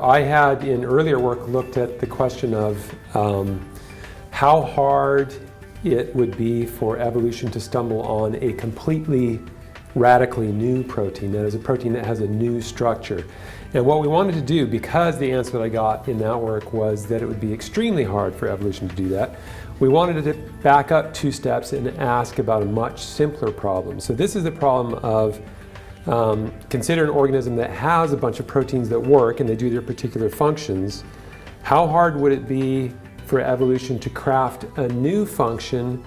I had in earlier work looked at the question of how hard it would be for evolution to stumble on a completely radically new protein, that is a protein that has a new structure. And what we wanted to do, because the answer that I got in that work was that it would be extremely hard for evolution to do that, we wanted to back up 2 steps and ask about a much simpler problem. So this is the problem of consider an organism that has a bunch of proteins that work and they do their particular functions. How hard would it be for evolution to craft a new function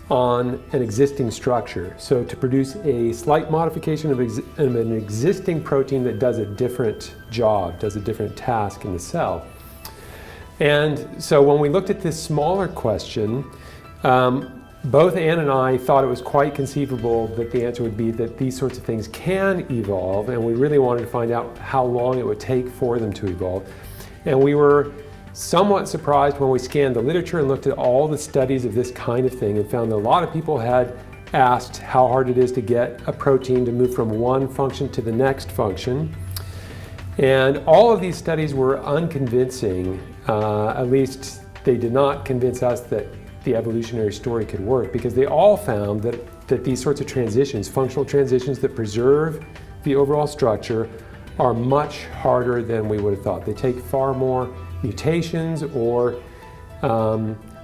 on an existing structure? So to produce a slight modification of an existing protein that does a different job, does a different task in the cell. And so when we looked at this smaller question, both Anne and I thought it was quite conceivable that the answer would be that these sorts of things can evolve, and we really wanted to find out how long it would take for them to evolve. And we were somewhat surprised when we scanned the literature and looked at all the studies of this kind of thing and found that a lot of people had asked how hard it is to get a protein to move from one function to the next function. And all of these studies were unconvincing. At least they did not convince us that the evolutionary story could work, because they all found that these sorts of transitions, functional transitions that preserve the overall structure, are much harder than we would have thought. They take far more mutations, or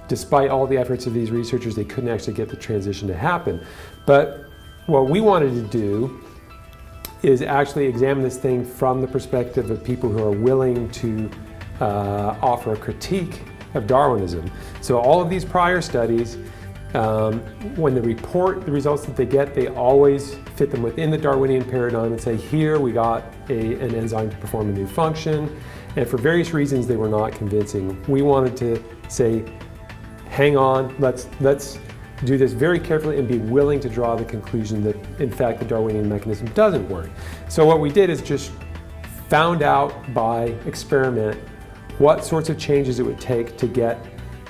despite all the efforts of these researchers, they couldn't actually get the transition to happen. But what we wanted to do is actually examine this thing from the perspective of people who are willing to offer a critique of Darwinism. So all of these prior studies, when they report the results that they get, they always fit them within the Darwinian paradigm and say, here we got an enzyme to perform a new function. And for various reasons, they were not convincing. We wanted to say, hang on, let's do this very carefully and be willing to draw the conclusion that, in fact, the Darwinian mechanism doesn't work. So what we did is just found out by experiment what sorts of changes it would take to get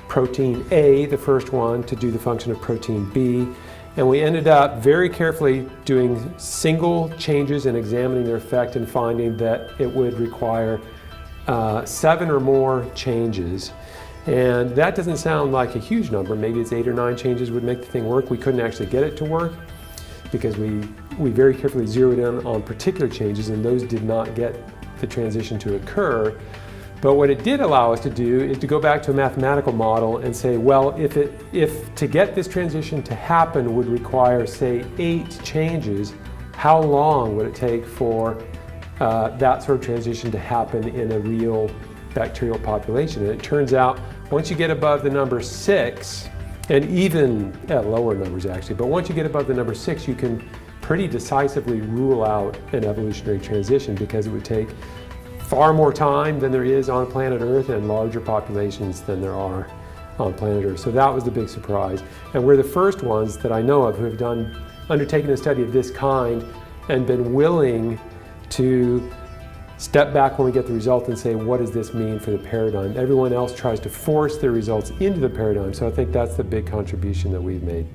protein A, the first one, to do the function of protein B. And we ended up very carefully doing single changes and examining their effect and finding that it would require 7 or more changes. And that doesn't sound like a huge number. Maybe it's 8 or 9 changes would make the thing work. We couldn't actually get it to work because we very carefully zeroed in on particular changes, and those did not get the transition to occur. But what it did allow us to do is to go back to a mathematical model and say, well, if to get this transition to happen would require, say, 8 changes, how long would it take for that sort of transition to happen in a real bacterial population? And it turns out once you get above the number 6, and even at lower numbers actually, but once you get above the number 6, you can pretty decisively rule out an evolutionary transition, because it would take far more time than there is on planet Earth and larger populations than there are on planet Earth. So that was the big surprise. And we're the first ones that I know of who have undertaken a study of this kind and been willing to step back when we get the result and say, what does this mean for the paradigm? Everyone else tries to force their results into the paradigm. So I think that's the big contribution that we've made.